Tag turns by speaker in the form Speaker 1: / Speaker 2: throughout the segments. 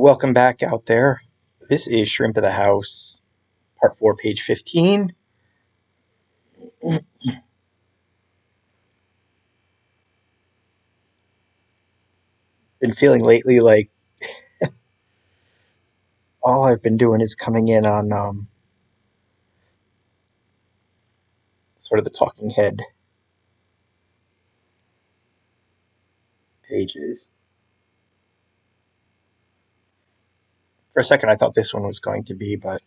Speaker 1: Welcome back out there. This is Shrimp of the House, Part 4, page 15. Been feeling lately like all I've been doing is coming in on sort of the talking head pages. For a second, I thought this one was going to be, but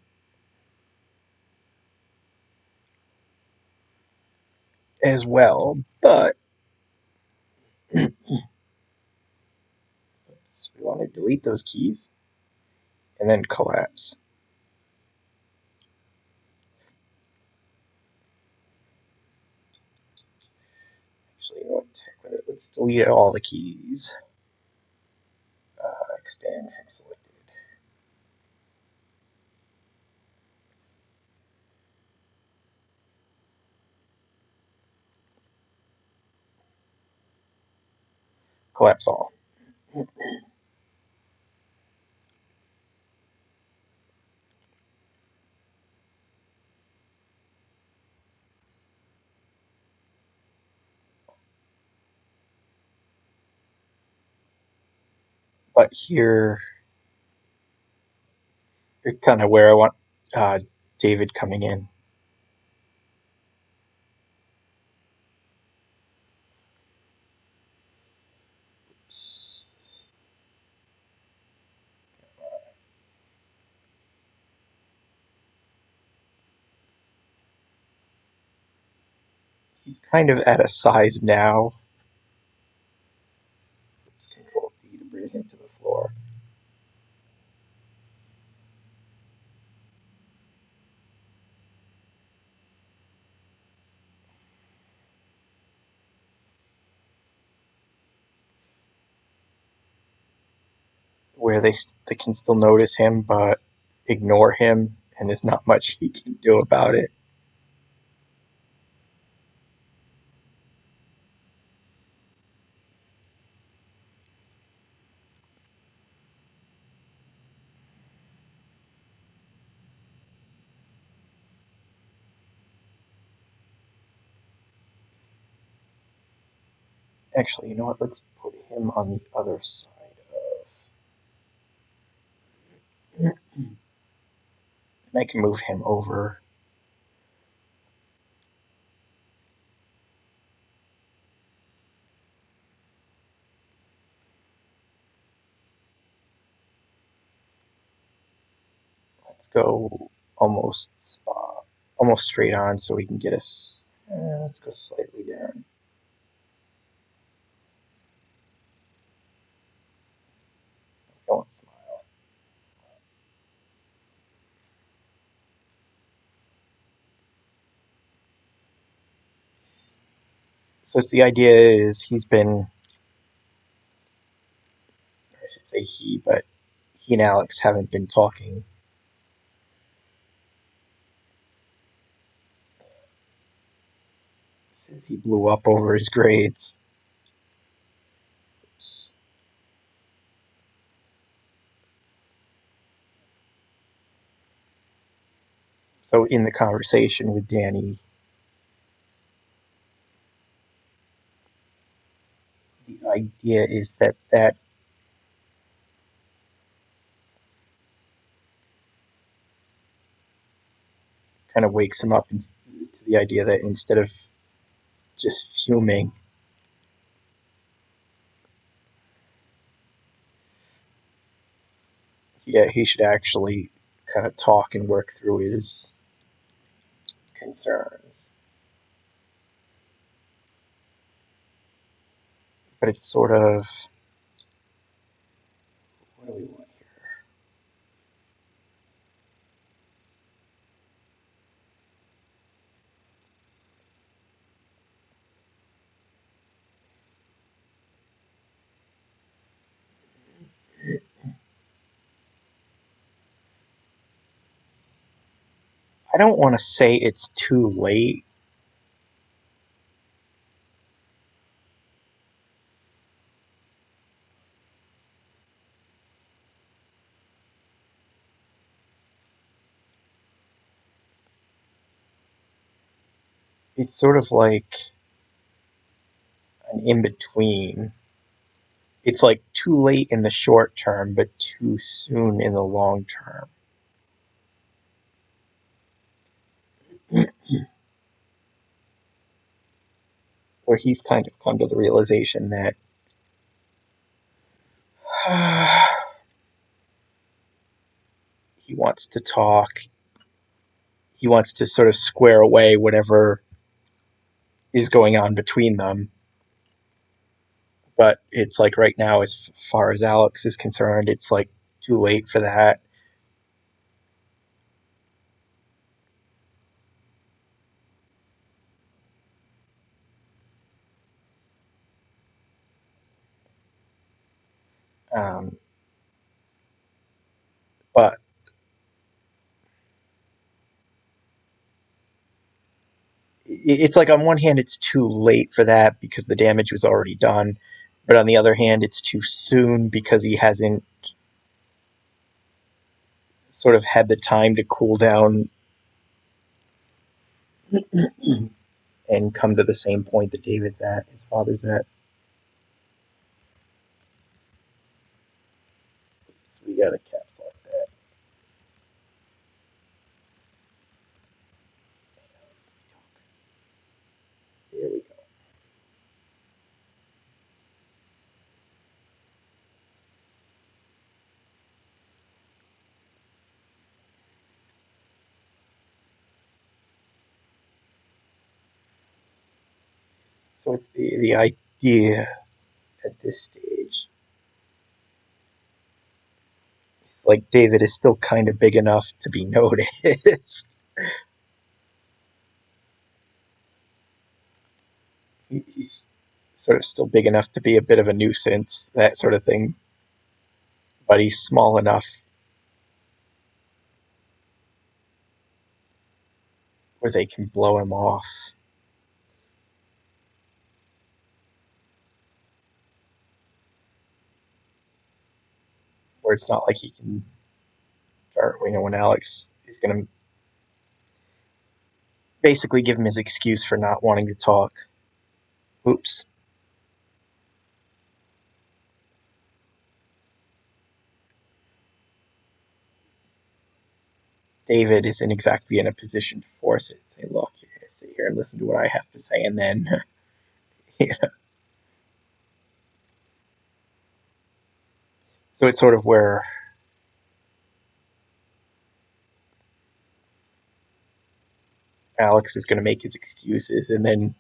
Speaker 1: as well. But oops, we want to delete those keys and then collapse. Actually, you know what? Heck with it. Let's delete all the keys. Expand from selected. Collapse all. But here, kind of where I want David coming in. He's kind of at a size now. Let's Control D to bring him to the floor. Where they can still notice him, but ignore him, and there's not much he can do about it. Actually, you know what? Let's put him on the other side of. And I can move him over. Let's go almost straight on, so we can get us. Let's go slightly down. Don't smile. So it's the idea is he's been, I should say he, but he and Alex haven't been talking since he blew up over his grades. Oops. So in the conversation with Danny, the idea is that kind of wakes him up to the idea that instead of just fuming, yeah, he should actually kind of talk and work through his concerns. But it's sort of, what do we want here? I don't want to say it's too late. it's sort of like an in-between. It's like too late in the short term, but too soon in the long term. Where he's kind of come to the realization that he wants to talk. He wants to sort of square away whatever is going on between them. But it's like right now, as far as Alex is concerned, it's like too late for that. Um, but it's like on one hand, it's too late for that because the damage was already done. But on the other hand, it's too soon because he hasn't sort of had the time to cool down and come to the same point that David's at, his father's at. So we got a caps like that. There we go. So it's the idea at this stage. It's like David is still kind of big enough to be noticed. He's sort of still big enough to be a bit of a nuisance, that sort of thing. But he's small enough where they can blow him off. Where it's not like he can, or when Alex is going to basically give him his excuse for not wanting to talk. Oops. David isn't exactly in a position to force it and say, look, you're going to sit here and listen to what I have to say, and then, you know. So it's sort of where Alex is going to make his excuses, and then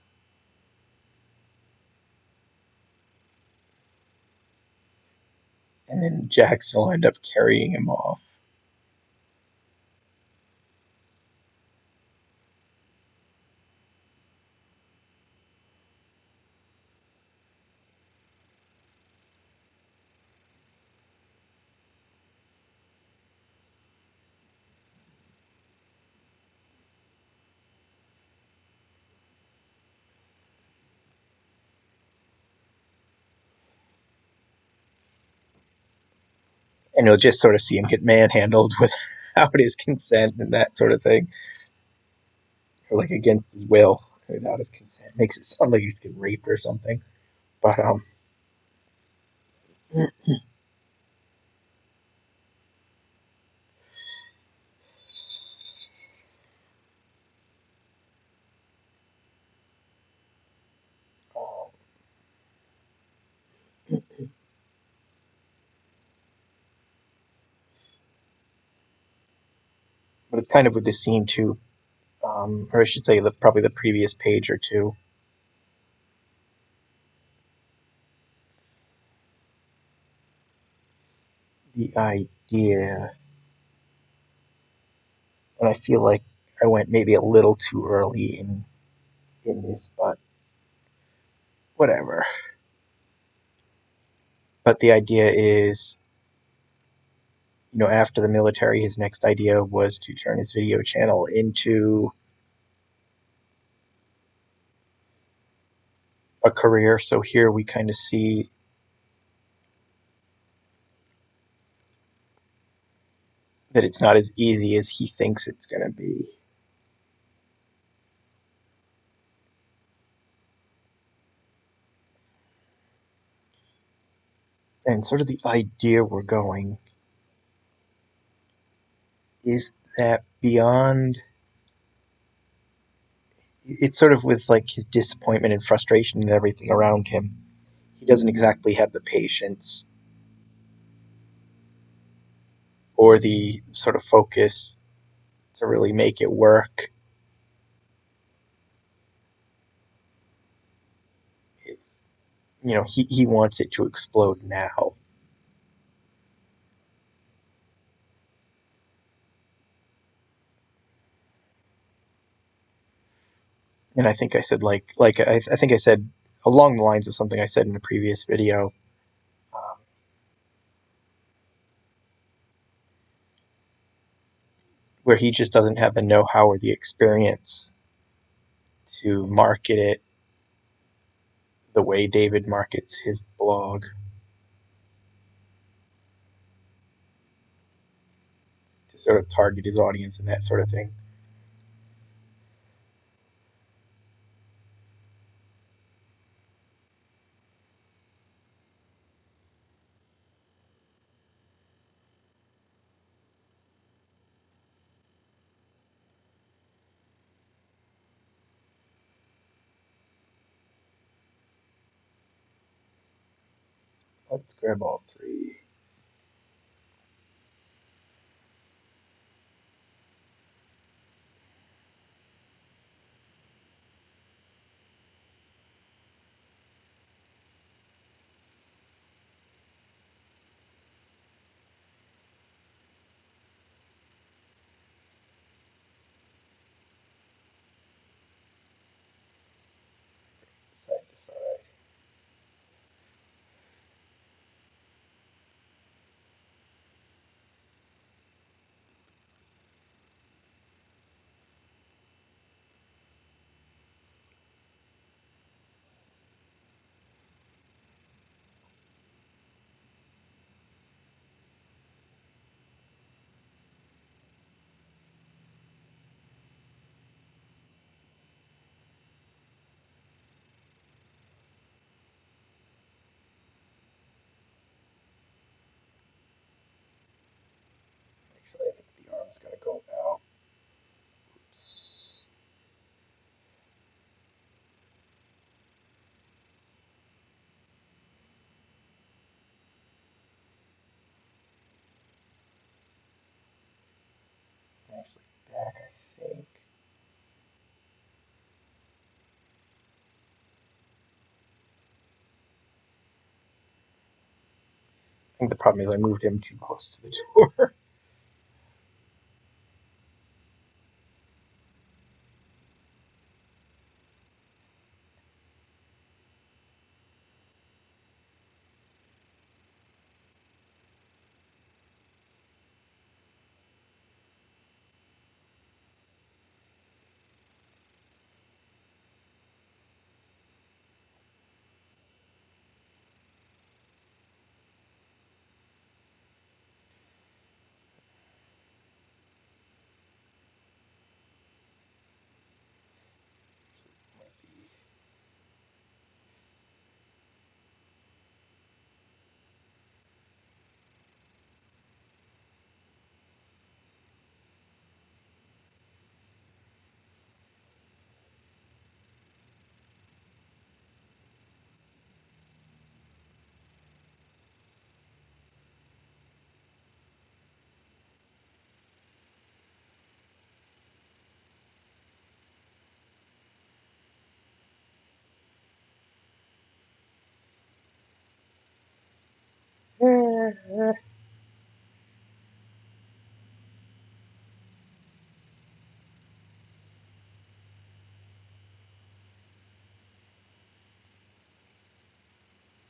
Speaker 1: Jackson will end up carrying him off. And you'll just sort of see him get manhandled without his consent and that sort of thing, or like against his will without his consent. Makes it sound like he's getting raped or something. But but it's kind of with this scene too, or I should say, probably the previous page or two. The idea, and I feel like I went maybe a little too early in this, but whatever. But the idea is, after the military, his next idea was to turn his video channel into a career. So here we kind of see that it's not as easy as he thinks it's going to be. and sort of the idea we're going is that beyond, it's sort of with like his disappointment and frustration and everything around him, he doesn't exactly have the patience or the sort of focus to really make it work. It's, he wants it to explode now. And I think I said I think I said along the lines of something I said in a previous video. Um, where he just doesn't have the know-how or the experience to market it the way David markets his blog, to sort of target his audience and that sort of thing. Let's grab all three. Side to side. Actually, I think the arm's got to go out. Oops. Actually, back, I think. I think the problem is I moved him too close to the door. Might be.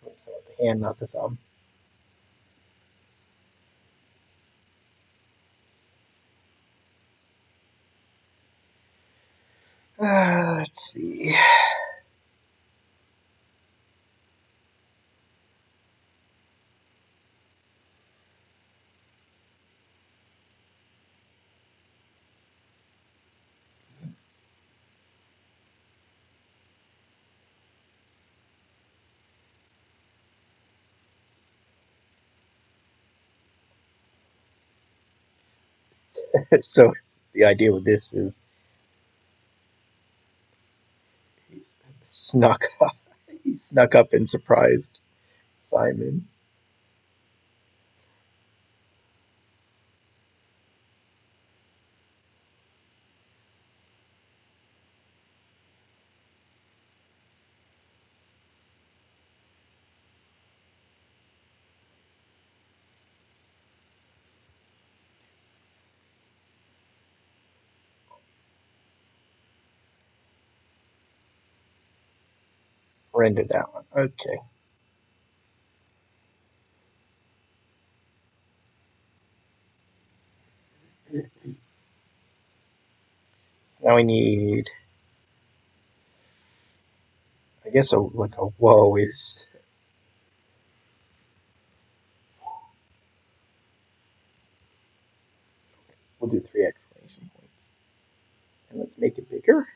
Speaker 1: Oops, I want the hand, not the thumb. Let's see. So the idea with this is he's snuck up, he snuck up and surprised Simon. Render that one. Okay. So now we need, I guess, like a whoa is. We'll do 3 exclamation points. And let's make it bigger.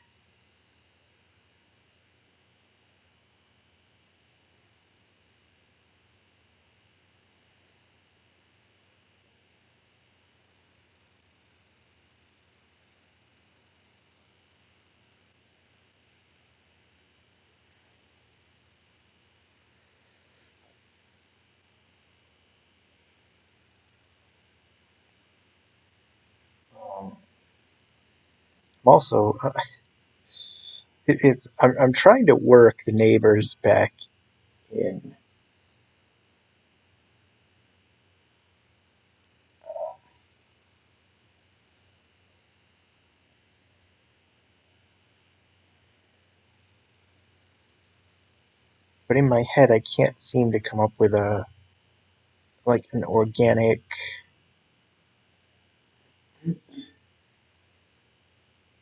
Speaker 1: I'm also, I'm trying to work the neighbors back in. But in my head, I can't seem to come up with a like an organic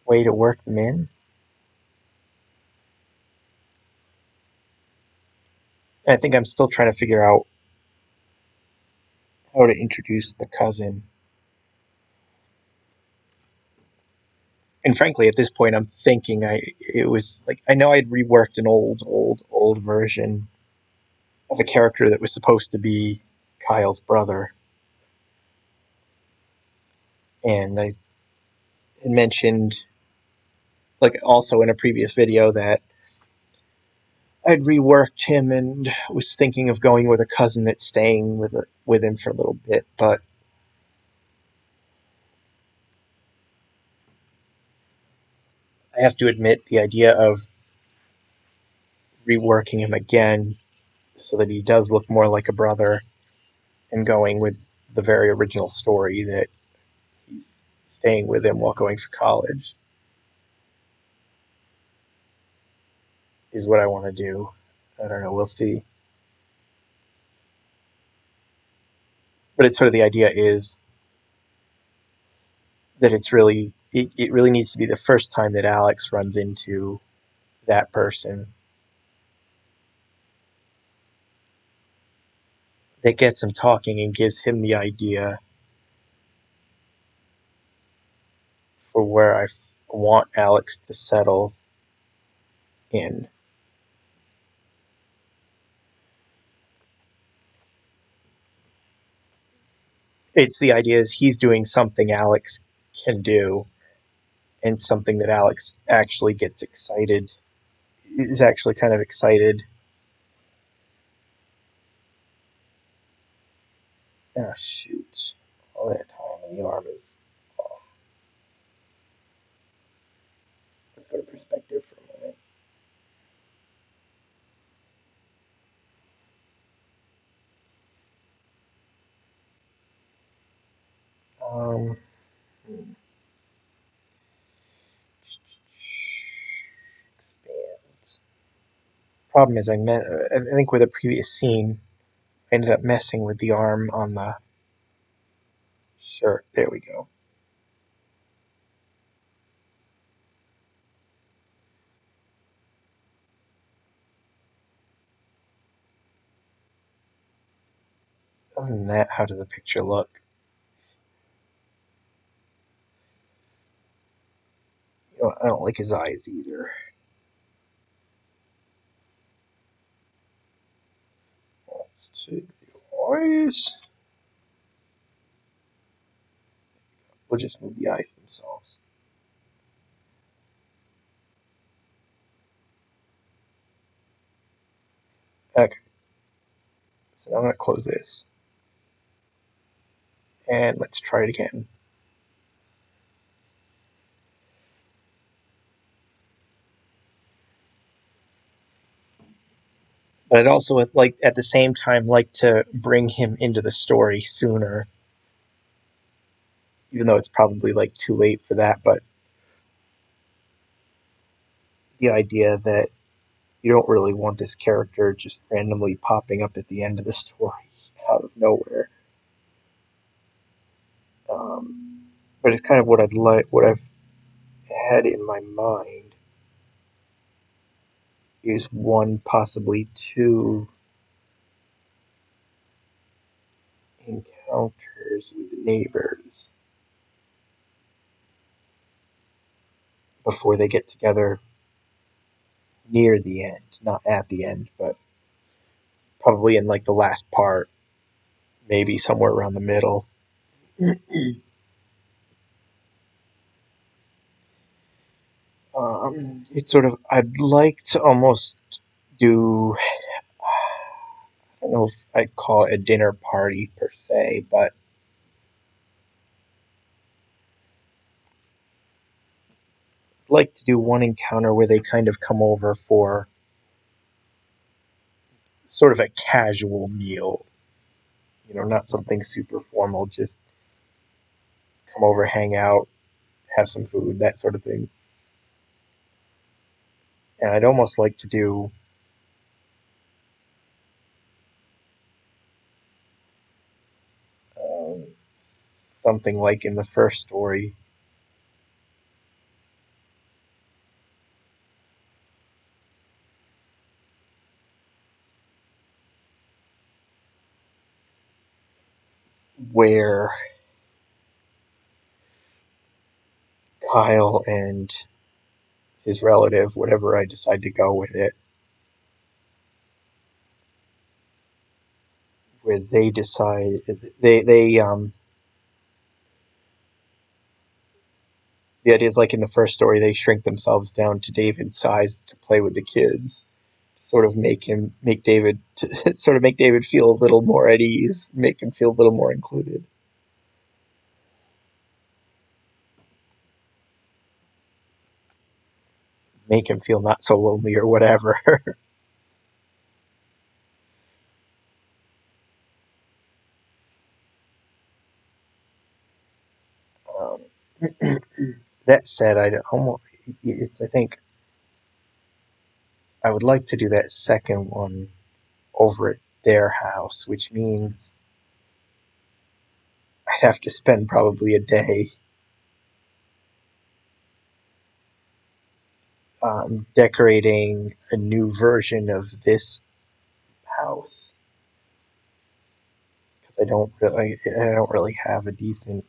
Speaker 1: way to work them in. And I think I'm still trying to figure out how to introduce the cousin. And frankly, at this point, I'm thinking it was like I know I'd reworked an old version of a character that was supposed to be Kyle's brother, and I had mentioned like also in a previous video that I'd reworked him and was thinking of going with a cousin that's staying with him for a little bit, but I have to admit the idea of reworking him again so that he does look more like a brother and going with the very original story that he's staying with him while going for college is what I want to do. I don't know, we'll see. But it's sort of the idea is that it really needs to be the first time that Alex runs into that person that gets him talking and gives him the idea for where want Alex to settle in. It's the idea is he's doing something Alex can do and something that Alex actually gets excited is actually kind of excited. Oh shoot. All that time and the arm is off. Let's go to perspective for a moment. Um, expand. Problem is, I think with a previous scene, I ended up messing with the arm on the shirt. There we go. Other than that, how does the picture look? You know, I don't like his eyes either. Let's take the eyes. We'll just move the eyes themselves. Okay, so I'm going to close this. And let's try it again. But I'd also like at the same time like to bring him into the story sooner, even though it's probably like too late for that. But the idea that you don't really want this character just randomly popping up at the end of the story out of nowhere. But it's kind of what I'd like, what I've had in my mind is one, possibly two encounters with the neighbors before they get together near the end, not at the end, but probably in like the last part, maybe somewhere around the middle. It's sort of, I'd like to almost do, I don't know if I'd call it a dinner party per se, but I'd like to do one encounter where they kind of come over for sort of a casual meal, not something super formal, just come over, hang out, have some food, that sort of thing. And I'd almost like to do something like in the first story, where Kyle and his relative, whatever I decide to go with it, where they decide they the idea is like in the first story they shrink themselves down to David's size to play with the kids, sort of make David to sort of make David feel a little more at ease, make him feel a little more included, make him feel not so lonely or whatever. um, that said, I think I would like to do that second one over at their house, which means I'd have to spend probably a day decorating a new version of this house because I don't really have a decent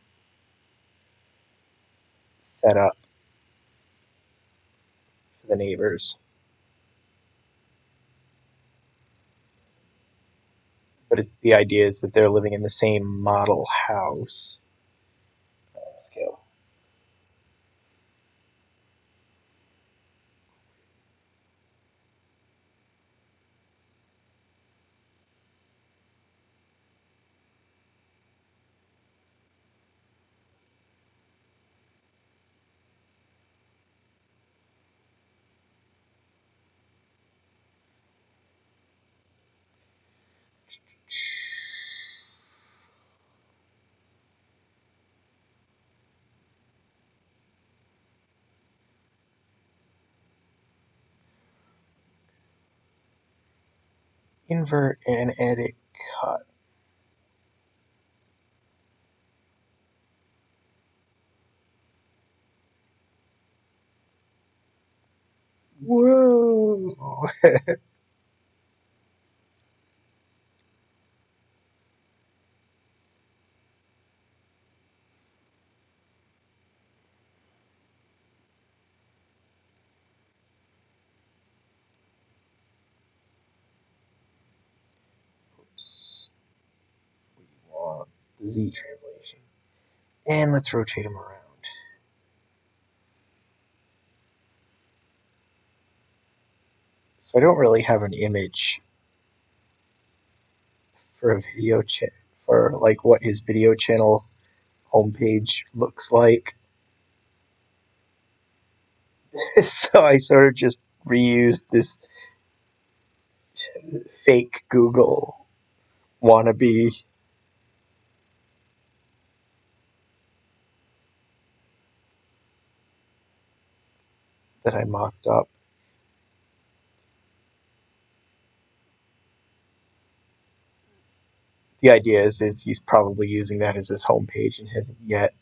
Speaker 1: setup for the neighbors. But the idea is that they're living in the same model house scale. Invert and edit cut. Whoa! Oops. We want the Z translation. And let's rotate them around. So I don't really have an image for a video for like what his video channel homepage looks like. So I sort of just reused this fake Google wannabe that I mocked up. The idea is he's probably using that as his homepage and hasn't yet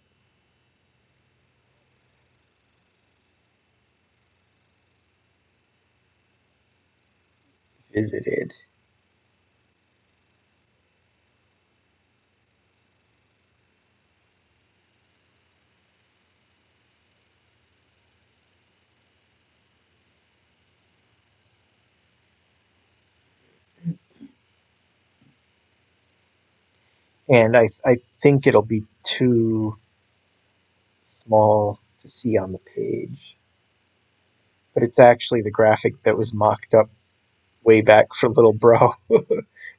Speaker 1: visited. And I think it'll be too small to see on the page. But it's actually the graphic that was mocked up way back for Little Bro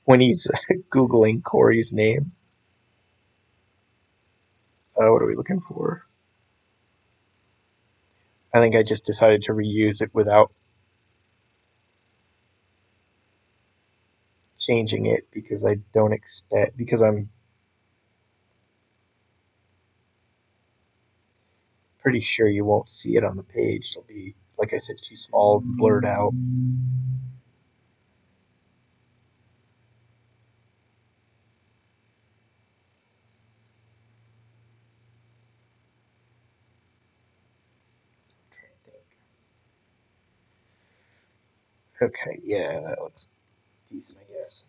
Speaker 1: when he's Googling Corey's name. What are we looking for? I think I just decided to reuse it without changing it because I don't expect, because I'm pretty sure you won't see it on the page. It'll be, like I said, too small, blurred out. Okay, yeah, that looks decent, I guess.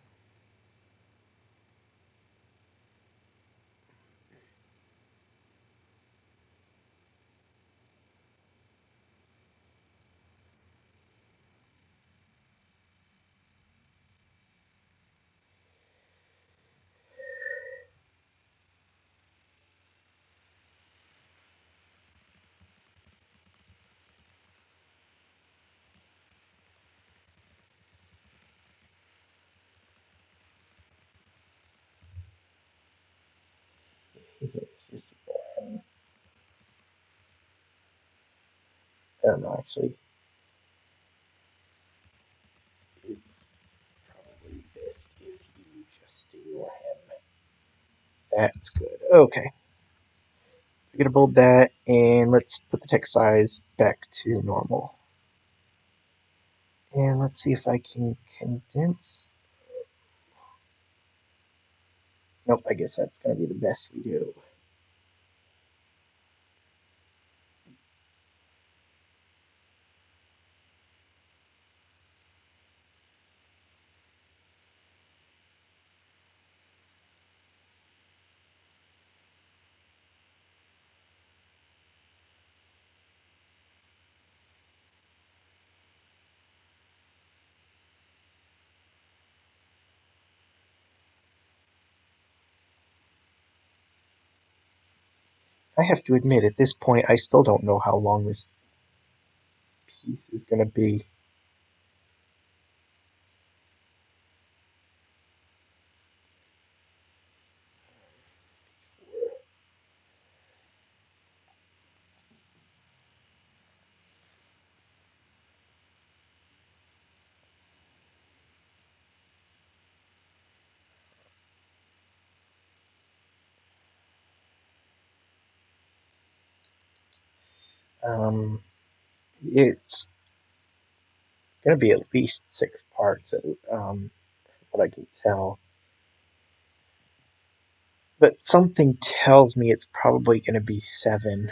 Speaker 1: I don't know, actually. It's probably best if you just ignore him. That's good. Okay. We're going to bold that, and let's put the text size back to normal. And let's see if I can condense. Nope, I guess that's going to be the best we do. I have to admit, at this point, I still don't know how long this piece is going to be. It's going to be at least 6 parts, what I can tell. But something tells me it's probably going to be 7.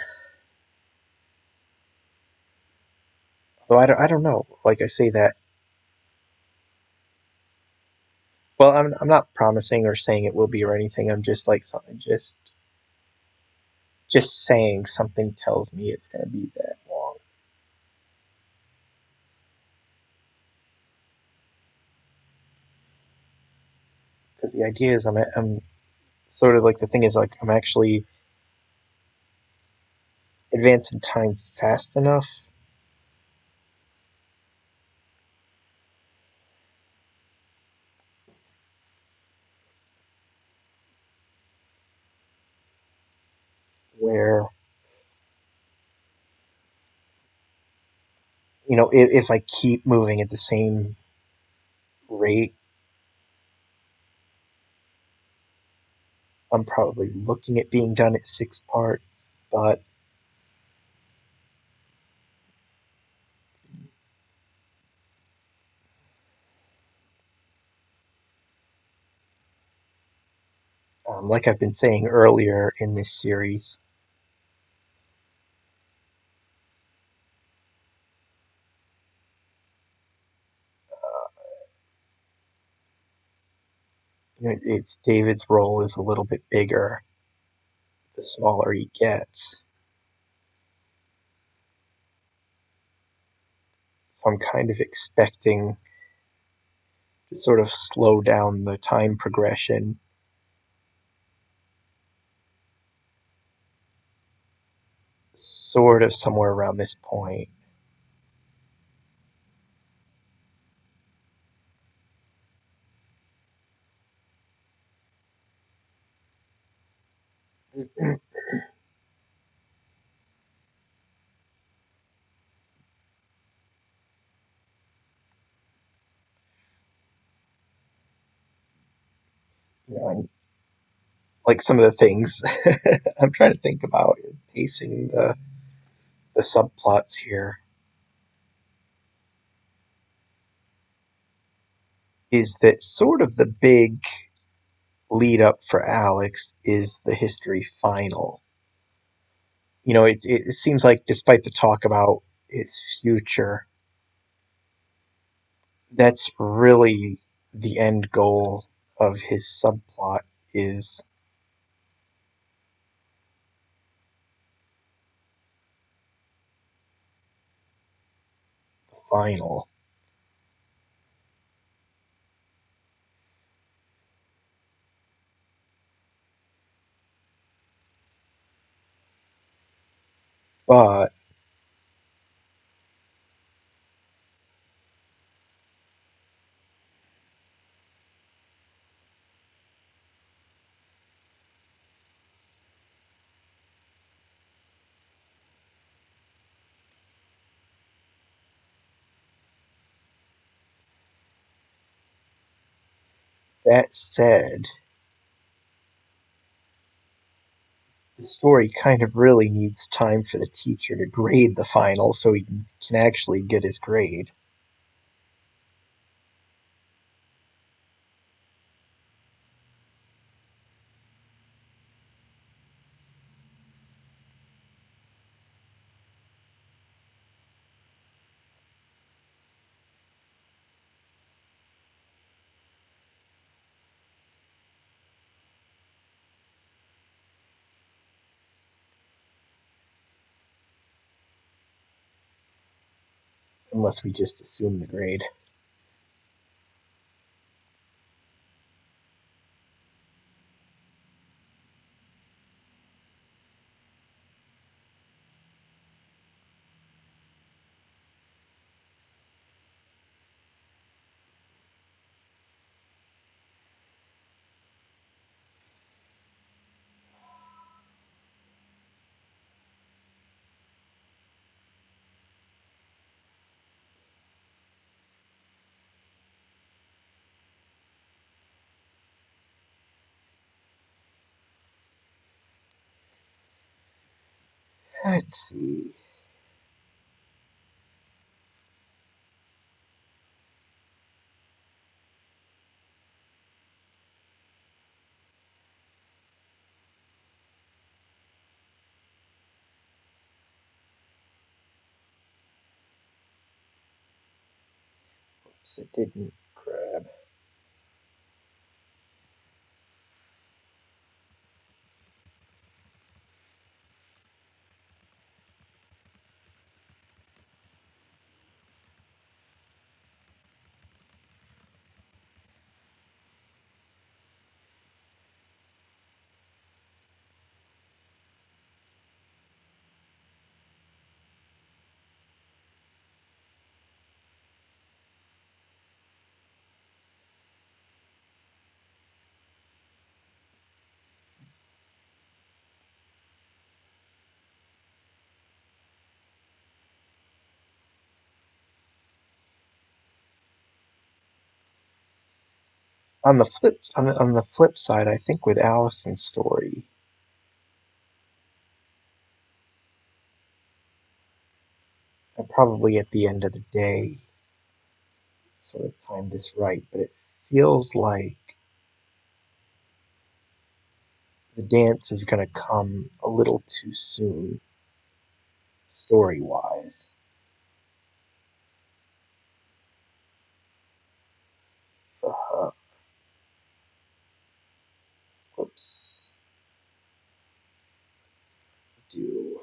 Speaker 1: Though I don't know. Like I say that. Well, I'm not promising or saying it will be or anything. I'm just like something, just saying something tells me it's going to be that long. Because the idea is I'm sort of like, the thing is like I'm actually advance in time fast enough where, if I keep moving at the same rate, I'm probably looking at being done at 6 parts, but like I've been saying earlier in this series, it's David's role is a little bit bigger the smaller he gets. So I'm kind of expecting to sort of slow down the time progression sort of somewhere around this point. And like some of the things I'm trying to think about pacing the subplots here is that sort of the big lead up for Alex is the history final. It seems like despite the talk about his future, that's really the end goal of his subplot is the final. But that said, the story kind of really needs time for the teacher to grade the final so he can actually get his grade. Unless we just assume the grade. Let's see. Oops, it didn't grab. on the flip side, I think with Allison's story, and probably at the end of the day, sort of timed this right, but it feels like the dance is going to come a little too soon, story wise. For her. Whoops. Do.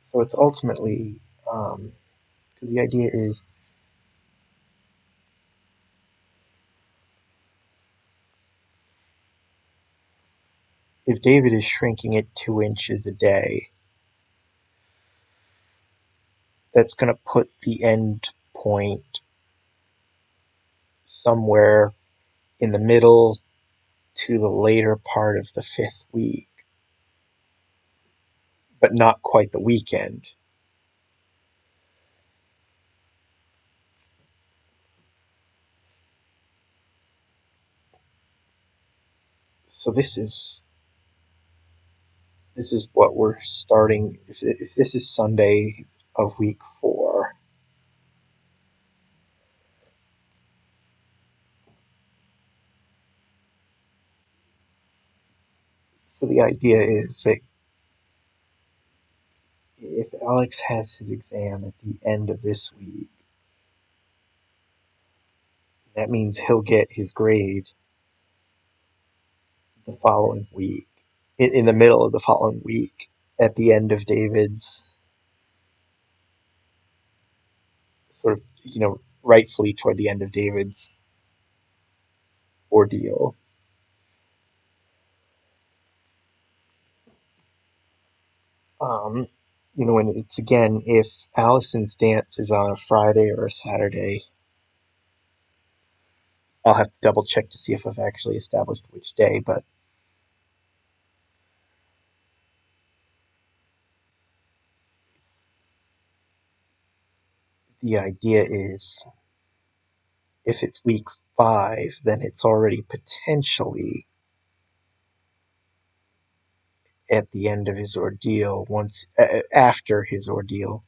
Speaker 1: So it's ultimately, because the idea is if David is shrinking it 2 inches a day, that's going to put the end point somewhere in the middle to the later part of the 5th week, but not quite the weekend. So this is what we're starting. If this is Sunday of week 4, so the idea is that if Alex has his exam at the end of this week, that means he'll get his grade the following week, in the middle of the following week, at the end of David's sort of, rightfully toward the end of David's ordeal. Um, and it's again, if Allison's dance is on a Friday or a Saturday, I'll have to double check to see if I've actually established which day, but the idea is if it's week 5, then it's already potentially at the end of his ordeal, once after his ordeal.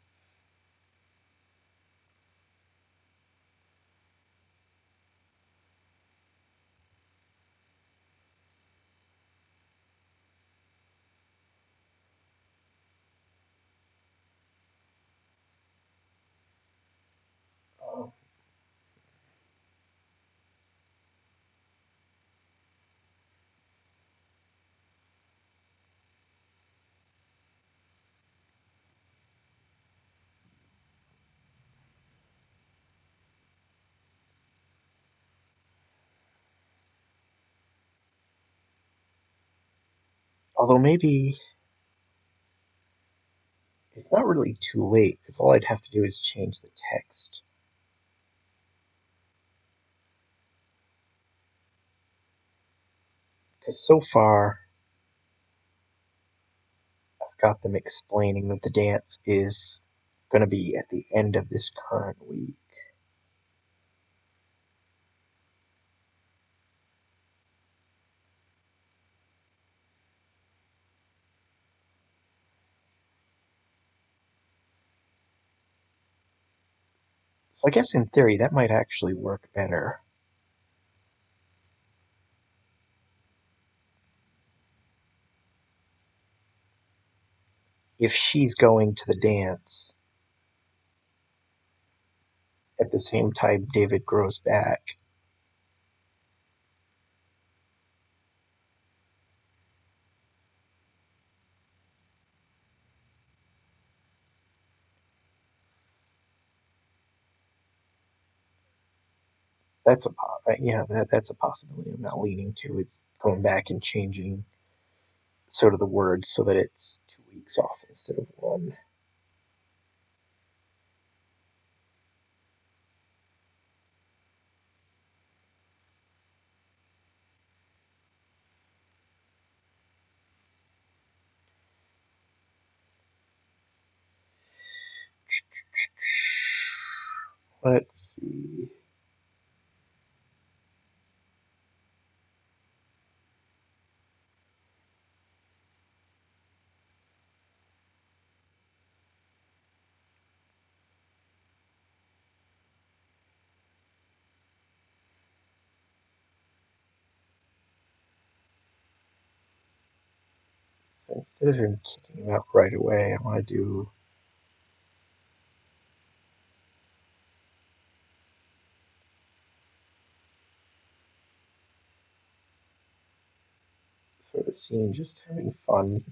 Speaker 1: Um, Although maybe it's not really too late, because all I'd have to do is change the text. Because so far, I've got them explaining that the dance is going to be at the end of this current week. So I guess in theory, that might actually work better. If she's going to the dance at the same time David grows back. That's a possibility I'm not leaning to, is going back and changing sort of the words so that it's 2 weeks off instead of one. Let's see. So instead of him kicking him out right away, I want to do sort of scene just having fun.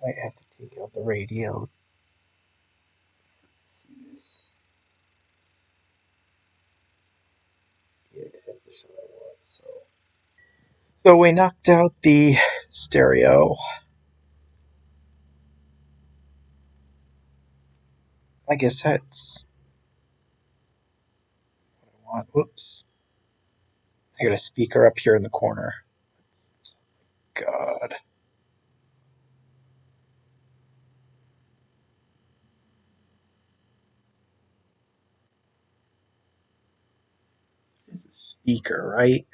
Speaker 1: I might have to take out the radio to see this. Yeah, because that's the shot I want. So we knocked out the stereo. I guess that's what I want. Whoops. I got a speaker up here in the corner. God. It's a speaker, right?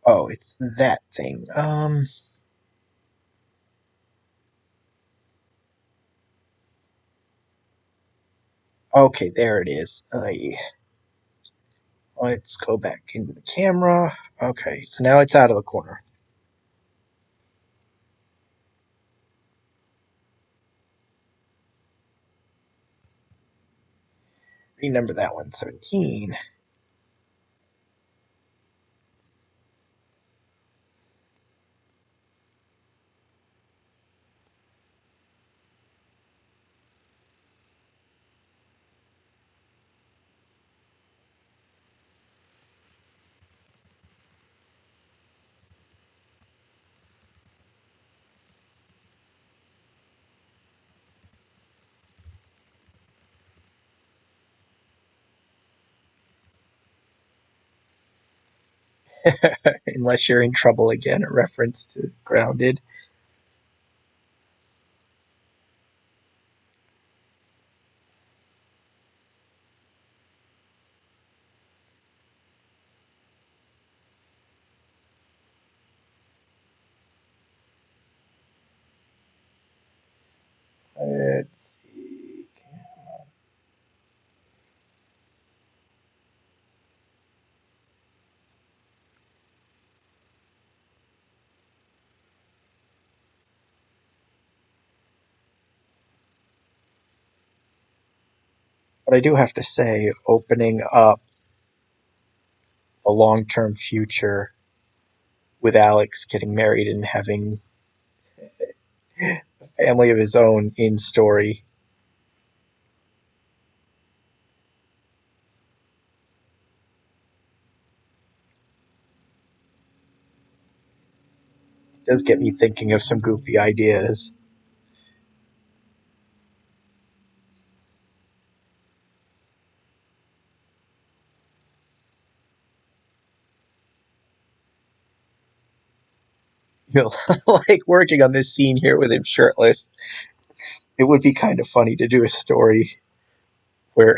Speaker 1: Oh, it's that thing. Okay, there it is. Let's go back into the camera. Okay, so now it's out of the corner. Remember that one, 17. Unless you're in trouble again, a reference to Grounded. Let's see. But I do have to say, opening up a long term future with Alex getting married and having a family of his own in story. It does get me thinking of some goofy ideas. You know, like working on this scene here with him shirtless. It would be kind of funny to do a story where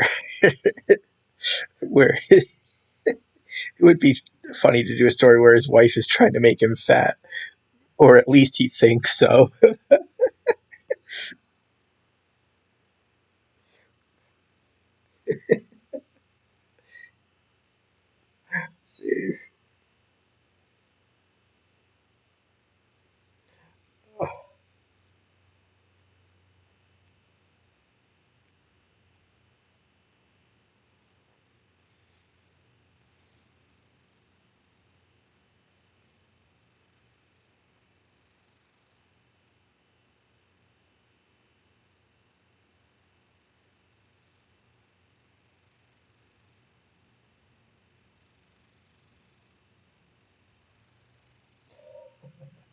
Speaker 1: where it would be funny to do a story where his wife is trying to make him fat, or at least he thinks so.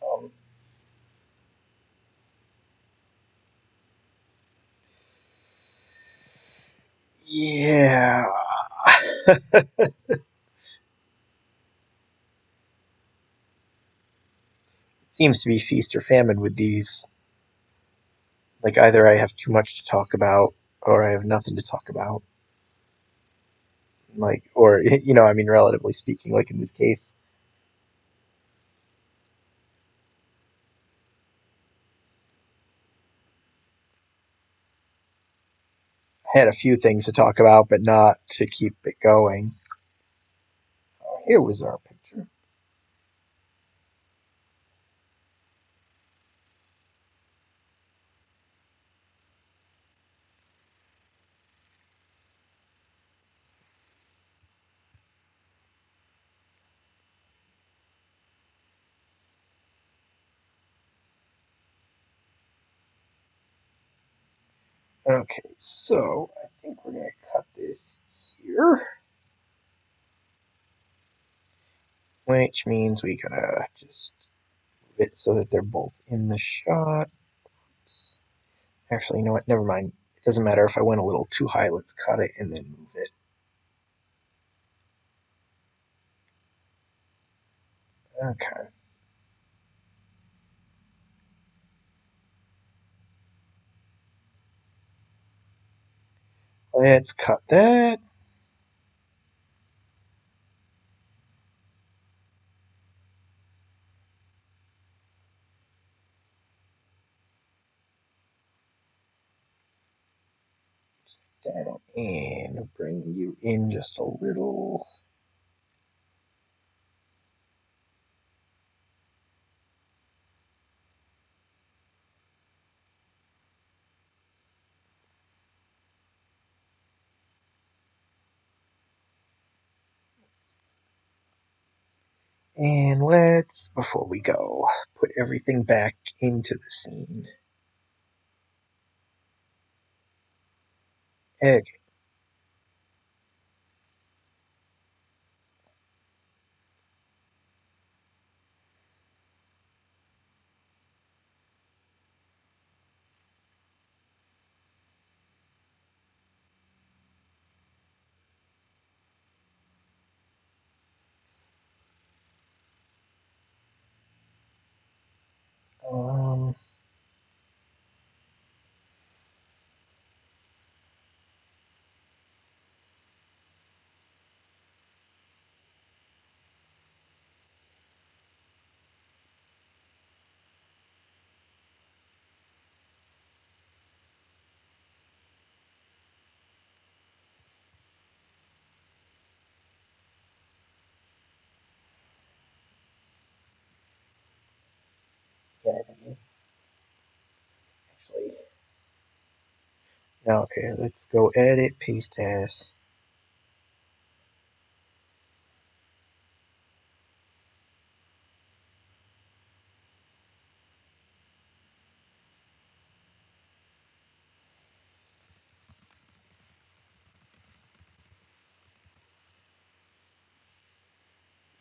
Speaker 1: Um, yeah. Seems to be feast or famine with these. Like either I have too much to talk about or I have nothing to talk about. Like, or, I mean, relatively speaking, like in this case, I had a few things to talk about, but not to keep it going. Oh, here was our picture. Okay, so I think we're going to cut this here, which means we gotta just move it so that they're both in the shot. Oops. Actually, you know what? Never mind. It doesn't matter if I went a little too high. Let's cut it and then move it. Okay. Let's cut that. Down and bring you in just a little. And let's, before we go, put everything back into the scene. Okay. Um, yeah, actually, now, okay, let's go edit, paste as.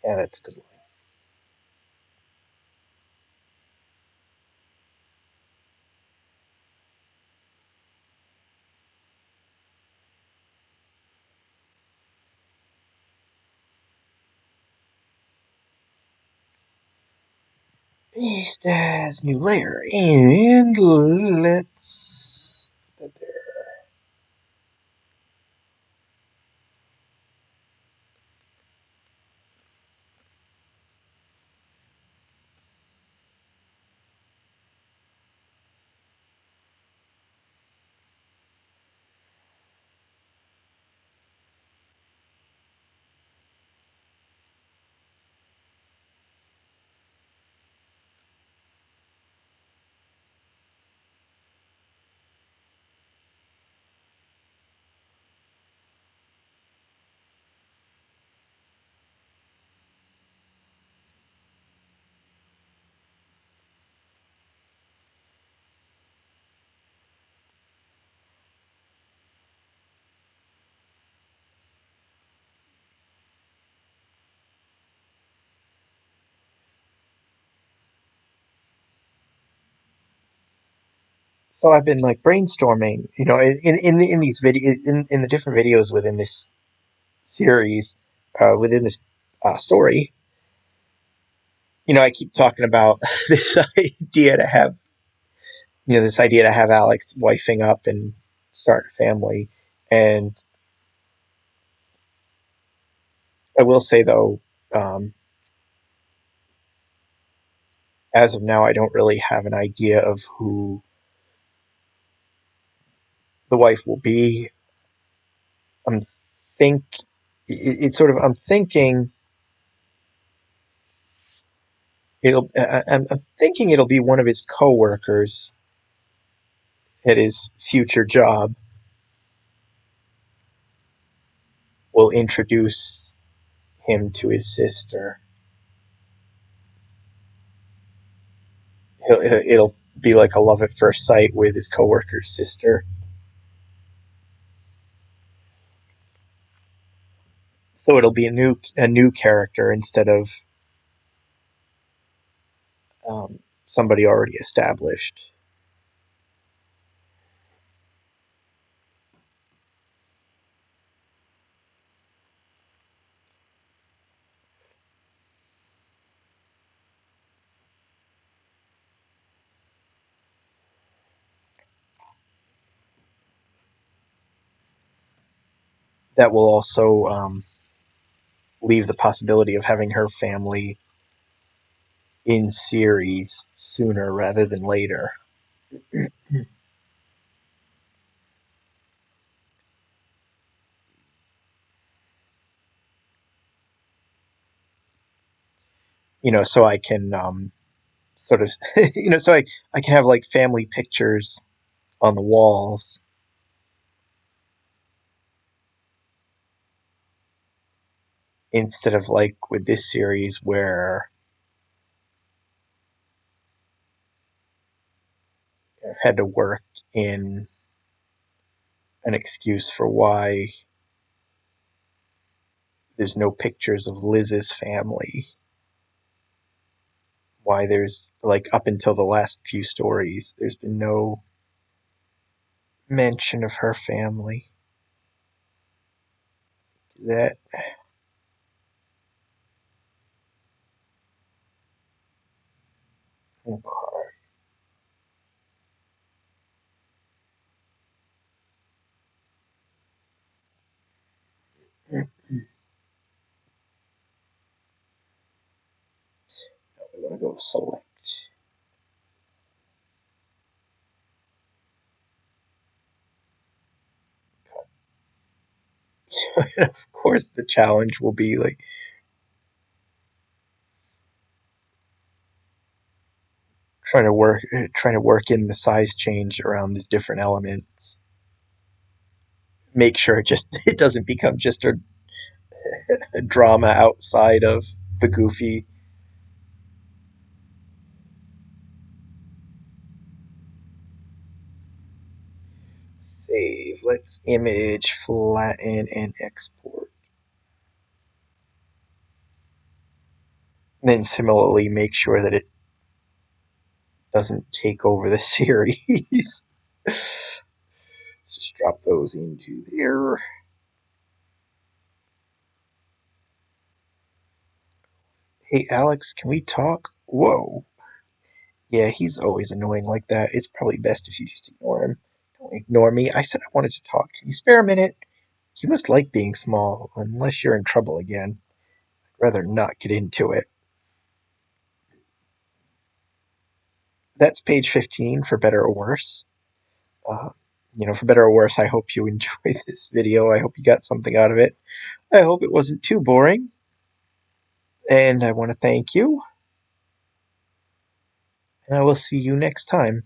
Speaker 1: Yeah, that's a good line. Beast has new layer, and let's put that there. So I've been like brainstorming, in these in the different videos within this series, within this story. I keep talking about this idea to have, this idea to have Alex wifing up and start a family. And I will say though, um, as of now, I don't really have an idea of who the wife will be. I'm think it's sort of I'm thinking I'm thinking it'll be one of his coworkers at his future job will introduce him to his sister. It'll be like a love at first sight with his coworker's sister. So it'll be a new character instead of somebody already established. That will also leave the possibility of having her family in series sooner rather than later. So I can sort of, so I can have like family pictures on the walls instead of like with this series where I've had to work in an excuse for why there's no pictures of Liz's family. Why there's like up until the last few stories, there's been no mention of her family. That okay. We're gonna go select. Of course, the challenge will be like trying to work in the size change around these different elements. Make sure it doesn't become just a drama outside of the goofy. Save. Let's image, flatten, and export. then similarly make sure that it doesn't take over the series. Just drop those into there. Hey, Alex, can we talk? Whoa. Yeah, he's always annoying like that. It's probably best if you just ignore him. Don't ignore me. I said I wanted to talk. Can you spare a minute? You must like being small, unless you're in trouble again. I'd rather not get into it. That's page 15 for better or worse. Uh, for better or worse, I hope you enjoy this video. I hope you got something out of it. I hope it wasn't too boring. And I want to thank you. And I will see you next time.